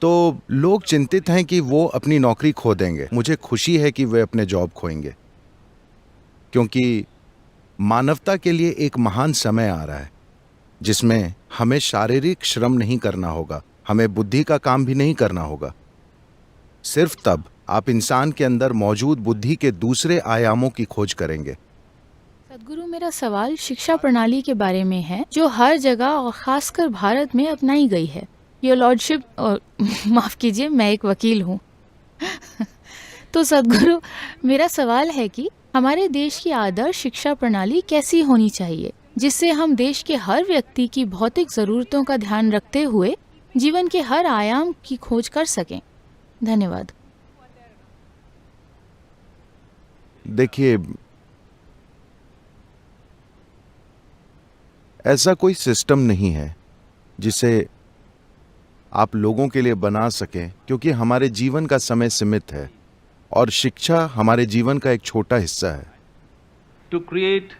तो लोग चिंतित हैं कि वो अपनी नौकरी खो देंगे। मुझे खुशी है कि वे अपने जॉब खोएंगे, क्योंकि मानवता के लिए एक महान समय आ रहा है जिसमें हमें शारीरिक श्रम नहीं करना होगा, हमें बुद्धि का काम भी नहीं करना होगा। सिर्फ तब आप इंसान के अंदर मौजूद बुद्धि के दूसरे आयामों की खोज करेंगे। सदगुरु, मेरा सवाल शिक्षा प्रणाली के बारे में है जो हर जगह और खासकर भारत में अपनाई गई है। योर लॉर्डशिप, और माफ कीजिए, मैं एक वकील हूँ। तो सदगुरु, मेरा सवाल है कि हमारे देश की आदर्श शिक्षा प्रणाली कैसी होनी चाहिए जिससे हम देश के हर व्यक्ति की भौतिक जरूरतों का ध्यान रखते हुए जीवन के हर आयाम की खोज कर सकें। धन्यवाद। देखिए, ऐसा कोई सिस्टम नहीं है जिसे आप लोगों के लिए बना सकें, क्योंकि हमारे जीवन का समय सीमित है और शिक्षा हमारे जीवन का एक छोटा हिस्सा है। to create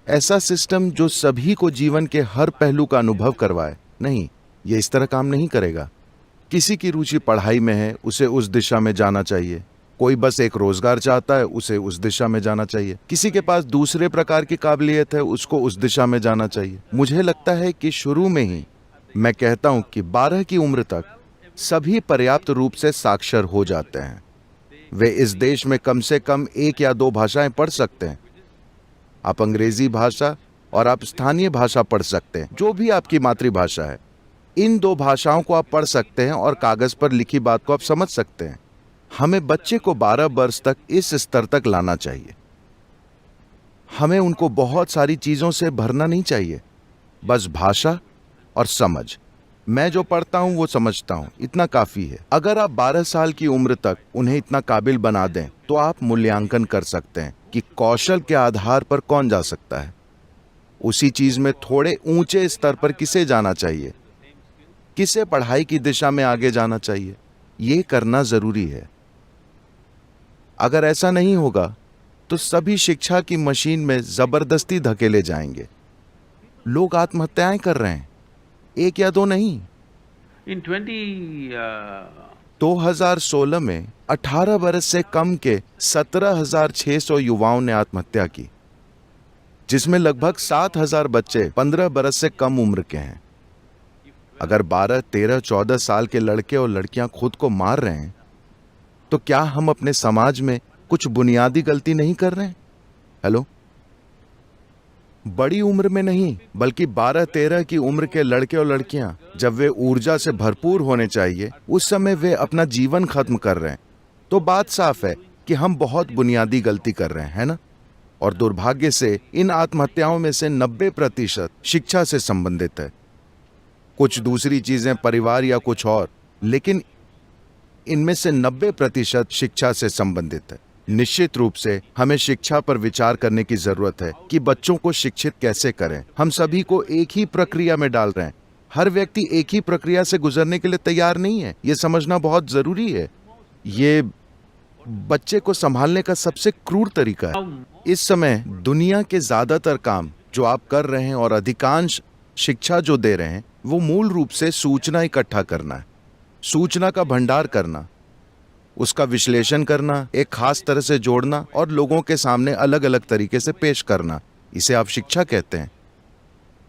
ऐसा सिस्टम जो सभी को जीवन के हर पहलू का अनुभव करवाए, नहीं, ये इस तरह काम नहीं करेगा। किसी की रुचि पढ़ाई में है, उसे उस दिशा में जाना चाहिए। कोई बस एक रोजगार चाहता है, उसे उस दिशा में जाना चाहिए। किसी के पास दूसरे प्रकार की काबिलियत है, उसको उस दिशा में जाना चाहिए। मुझे लगता है कि शुरू में ही मैं कहता हूं कि 12 की उम्र तक सभी पर्याप्त रूप से साक्षर हो जाते हैं। वे इस देश में कम से कम 1 या 2 भाषाएं पढ़ सकते हैं। आप अंग्रेजी भाषा और आप स्थानीय भाषा पढ़ सकते हैं, जो भी आपकी मातृभाषा है। इन 2 भाषाओं को आप पढ़ सकते हैं और कागज पर लिखी बात को आप समझ सकते हैं। हमें बच्चे को 12 वर्ष तक इस स्तर तक लाना चाहिए। हमें उनको बहुत सारी चीजों से भरना नहीं चाहिए, बस भाषा और समझ। मैं जो पढ़ता हूं वो समझता हूं, इतना काफी है। अगर आप 12 साल की उम्र तक उन्हें इतना काबिल बना दें तो आप मूल्यांकन कर सकते हैं कि कौशल के आधार पर कौन जा सकता है। उसी चीज में थोड़े ऊंचे स्तर पर किसे जाना चाहिए, किसे पढ़ाई की दिशा में आगे जाना चाहिए, ये करना जरूरी है। अगर ऐसा नहीं होगा तो सभी शिक्षा की मशीन में जबरदस्ती धकेले जाएंगे। लोग आत्महत्याएं कर रहे हैं, 1 या 2 नहीं। in 20 2016 में 18 बरस से कम के 17,600 युवाओं ने आत्महत्या की, जिसमें लगभग 7,000 बच्चे 15 बरस से कम उम्र के हैं। अगर 12, 13, 14 साल के लड़के और लड़कियां खुद को मार रहे हैं, तो क्या हम अपने समाज में कुछ बुनियादी गलती नहीं कर रहे हैं? हेलो, बड़ी उम्र में नहीं, बल्कि 12-13 की उम्र के लड़के और लड़कियां जब वे ऊर्जा से भरपूर होने चाहिए, उस समय वे अपना जीवन खत्म कर रहे हैं। तो बात साफ है कि हम बहुत बुनियादी गलती कर रहे हैं, है ना? और दुर्भाग्य से इन आत्महत्याओं में से 90% शिक्षा से संबंधित है। कुछ दूसरी चीजें, परिवार या कुछ और, लेकिन इनमें से 90% शिक्षा से संबंधित है। निश्चित रूप से हमें शिक्षा पर विचार करने की जरूरत है कि बच्चों को शिक्षित कैसे करें। हम सभी को एक ही प्रक्रिया में डाल रहे हैं। हर व्यक्ति एक ही प्रक्रिया से गुजरने के लिए तैयार नहीं है, यह समझना बहुत जरूरी है। ये बच्चे को संभालने का सबसे क्रूर तरीका है। इस समय दुनिया के ज्यादातर काम जो आप कर रहे हैं और अधिकांश शिक्षा जो दे रहे हैं, वो मूल रूप से सूचना इकट्ठा करना है, सूचना का भंडार करना, उसका विश्लेषण करना, एक खास तरह से जोड़ना और लोगों के सामने अलग अलग तरीके से पेश करना। इसे आप शिक्षा कहते हैं।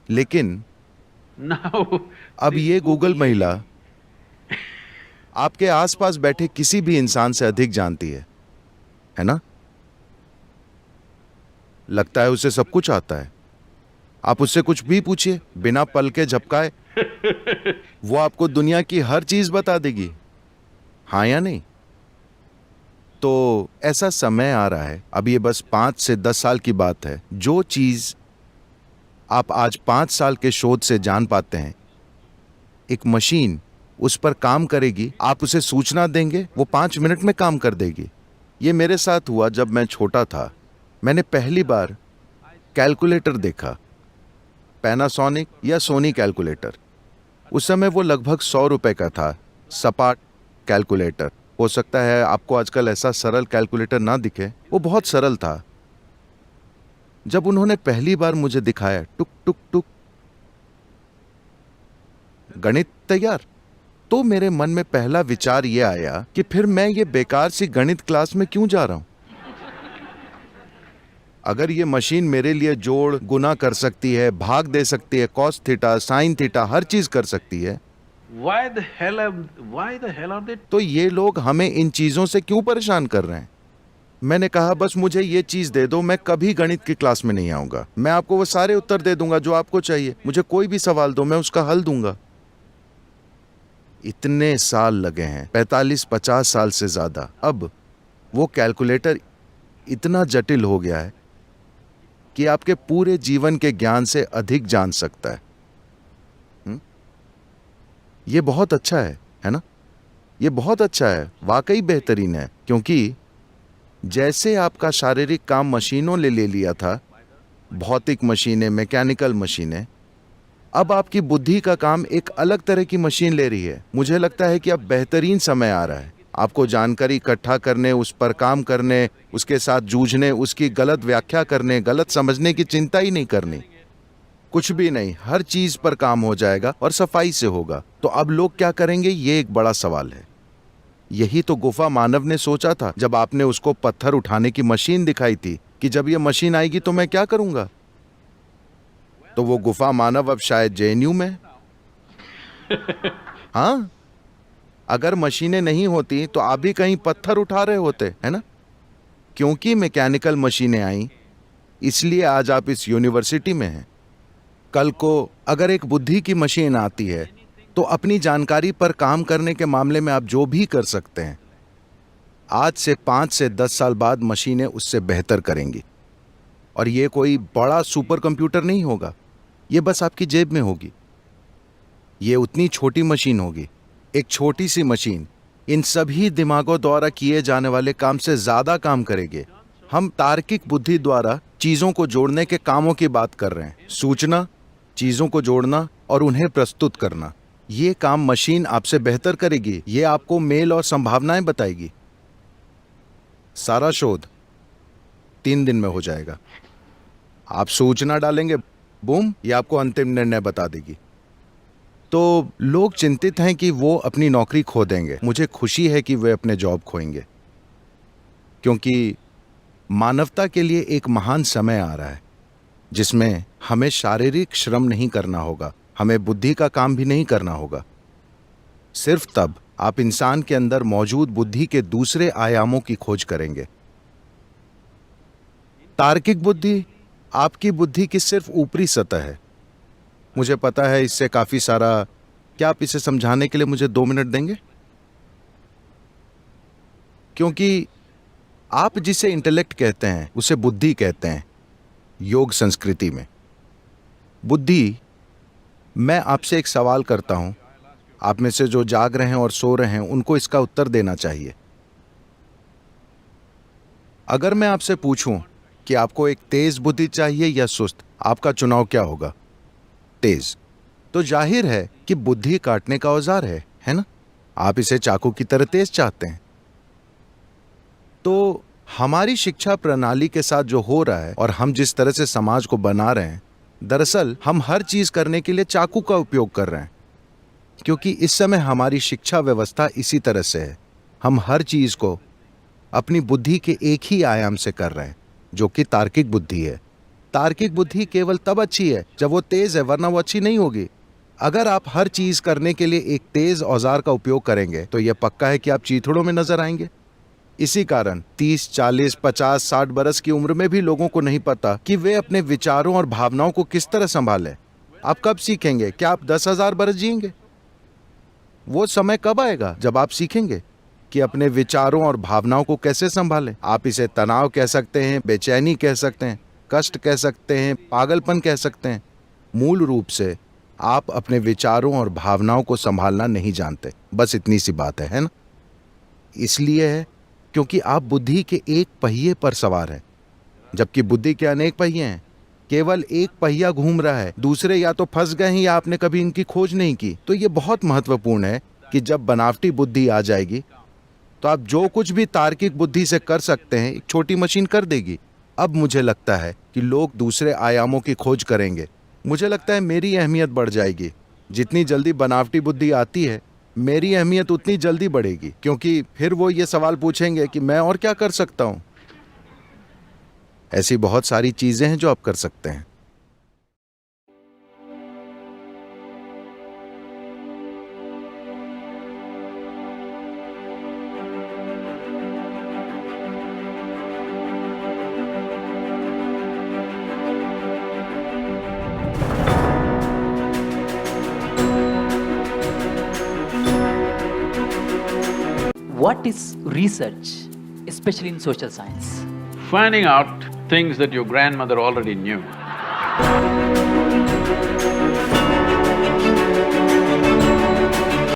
लेकिन now अब ये गूगल महिला आपके आसपास बैठे किसी भी इंसान से अधिक जानती है ना? लगता है उसे सब कुछ आता है। आप उससे कुछ भी पूछिए, बिना पल के झपकाए वो आपको दुनिया की हर चीज बता देगी, हाँ या नहीं? तो ऐसा समय आ रहा है, अब ये बस 5 से 10 साल की बात है, जो चीज आप आज 5 साल के शोध से जान पाते हैं, एक मशीन उस पर काम करेगी। आप उसे सूचना देंगे, वो 5 मिनट में काम कर देगी। ये मेरे साथ हुआ जब मैं छोटा था। मैंने पहली बार कैलकुलेटर देखा, पैनासोनिक या सोनी कैलकुलेटर। उस समय वो लगभग 100 रुपए का था, सपाट कैलकुलेटर। हो सकता है आपको आजकल ऐसा सरल कैलकुलेटर ना दिखे, वो बहुत सरल था। जब उन्होंने पहली बार मुझे दिखाया, टुक टुक टुक, गणित तैयार। तो मेरे मन में पहला विचार ये आया कि फिर मैं ये बेकार सी गणित क्लास में क्यों जा रहा हूं? अगर ये मशीन मेरे लिए जोड़ गुना कर सकती है, भाग दे सकती है, कॉस थीटा साइन थीटा हर चीज कर सकती है, why the hell are they? तो ये लोग हमें इन चीजों से क्यों परेशान कर रहे हैं? मैंने कहा बस मुझे ये चीज दे दो, मैं कभी गणित की क्लास में नहीं आऊंगा, मैं आपको वो सारे उत्तर दे दूंगा जो आपको चाहिए, मुझे कोई भी सवाल दो, मैं उसका हल दूंगा। इतने साल लगे हैं, 45-50 साल से ज्यादा। अब वो कैलकुलेटर इतना जटिल हो गया है कि आपके पूरे जीवन के ज्ञान से अधिक जान सकता है। ये बहुत अच्छा है ना? ये बहुत अच्छा है, वाकई बेहतरीन है, क्योंकि जैसे आपका शारीरिक काम मशीनों ने ले लिया था, भौतिक मशीनें, मैकेनिकल मशीनें, अब आपकी बुद्धि का काम एक अलग तरह की मशीन ले रही है। मुझे लगता है कि अब बेहतरीन समय आ रहा है आपको जानकारी इकट्ठा करने, उस पर काम करने, उसके साथ जूझने, उसकी गलत व्याख्या करने, गलत समझने की चिंता ही नहीं करनी। कुछ भी नहीं, हर चीज पर काम हो जाएगा और सफाई से होगा। तो अब लोग क्या करेंगे, ये एक बड़ा सवाल है। यही तो गुफा मानव ने सोचा था जब आपने उसको पत्थर उठाने की मशीन दिखाई थी कि जब ये मशीन आएगी तो मैं क्या करूंगा। तो वो गुफा मानव अब शायद जेएनयू में है। हाँ, अगर मशीनें नहीं होती तो आप भी कहीं पत्थर उठा रहे होते, है ना? क्योंकि मैकेनिकल मशीनें आई, इसलिए आज आप इस यूनिवर्सिटी में हैं। कल को अगर एक बुद्धि की मशीन आती है तो अपनी जानकारी पर काम करने के मामले में आप जो भी कर सकते हैं, आज से 5 से 10 साल बाद मशीनें उससे बेहतर करेंगी। और ये कोई बड़ा सुपर कंप्यूटर नहीं होगा, ये बस आपकी जेब में होगी। ये उतनी छोटी मशीन होगी, एक छोटी सी मशीन इन सभी दिमागों द्वारा किए जाने वाले काम से ज्यादा काम करेगी। हम तार्किक बुद्धि द्वारा चीजों को जोड़ने के कामों की बात कर रहे हैं। सूचना, चीजों को जोड़ना और उन्हें प्रस्तुत करना, ये काम मशीन आपसे बेहतर करेगी। ये आपको मेल और संभावनाएं बताएगी। सारा शोध 3 दिन में हो जाएगा। आप सूचना डालेंगे, बूम, ये आपको अंतिम निर्णय बता देगी। तो लोग चिंतित हैं कि वो अपनी नौकरी खो देंगे। मुझे खुशी है कि वे अपने जॉब खोएंगे, क्योंकि मानवता के लिए एक महान समय आ रहा है जिसमें हमें शारीरिक श्रम नहीं करना होगा, हमें बुद्धि का काम भी नहीं करना होगा। सिर्फ तब आप इंसान के अंदर मौजूद बुद्धि के दूसरे आयामों की खोज करेंगे। तार्किक बुद्धि आपकी बुद्धि की सिर्फ ऊपरी सतह है। मुझे पता है इससे काफी सारा, क्या आप इसे समझाने के लिए मुझे 2 मिनट देंगे? क्योंकि आप जिसे इंटेलेक्ट कहते हैं उसे बुद्धि कहते हैं योग संस्कृति में। बुद्धि, मैं आपसे एक सवाल करता हूं, आप में से जो जाग रहे हैं और सो रहे हैं उनको इसका उत्तर देना चाहिए। अगर मैं आपसे पूछूं कि आपको एक तेज बुद्धि चाहिए या सुस्त, आपका चुनाव क्या होगा? तेज। तो जाहिर है कि बुद्धि काटने का औजार है ना? आप इसे चाकू की तरह तेज चाहते हैं। तो हमारी शिक्षा प्रणाली के साथ जो हो रहा है और हम जिस तरह से समाज को बना रहे हैं, दरअसल हम हर चीज करने के लिए चाकू का उपयोग कर रहे हैं, क्योंकि इस समय हमारी शिक्षा व्यवस्था इसी तरह से है। हम हर चीज को अपनी बुद्धि के एक ही आयाम से कर रहे हैं, जो कि तार्किक बुद्धि है। तार्किक बुद्धि केवल तब अच्छी है जब वो तेज है, वरना वो अच्छी नहीं होगी। अगर आप हर चीज करने के लिए एक तेज औजार का उपयोग करेंगे तो यह पक्का है कि आप चीथड़ों में नजर आएंगे। इसी कारण 30, 40, 50, 60 बरस की उम्र में भी लोगों को नहीं पता कि वे अपने विचारों और भावनाओं को किस तरह संभालें। आप कब सीखेंगे? क्या आप 10,000 बरस जिएंगे? वो समय कब आएगा जब आप सीखेंगे कि अपने विचारों और भावनाओं को कैसे संभालें। आप इसे तनाव कह सकते हैं, बेचैनी कह सकते हैं, कष्ट कह सकते हैं, पागलपन कह सकते हैं। मूल रूप से आप अपने विचारों और भावनाओं को संभालना नहीं जानते, बस इतनी सी बात है ना? इसलिए है क्योंकि आप बुद्धि के एक पहिए पर सवार हैं, जबकि बुद्धि के अनेक पहिए हैं। केवल एक पहिया घूम रहा है, दूसरे या तो फंस गए हैं या आपने कभी इनकी खोज नहीं की। तो ये बहुत महत्वपूर्ण है कि जब बनावटी बुद्धि आ जाएगी तो आप जो कुछ भी तार्किक बुद्धि से कर सकते हैं एक छोटी मशीन कर देगी। अब मुझे लगता है कि लोग दूसरे आयामों की खोज करेंगे। मुझे लगता है मेरी अहमियत बढ़ जाएगी। जितनी जल्दी बनावटी बुद्धि आती है मेरी अहमियत उतनी जल्दी बढ़ेगी, क्योंकि फिर वो ये सवाल पूछेंगे कि मैं और क्या कर सकता हूं। ऐसी बहुत सारी चीजें हैं जो आप कर सकते हैं। What is research, especially in social science? Finding out things that your grandmother already knew.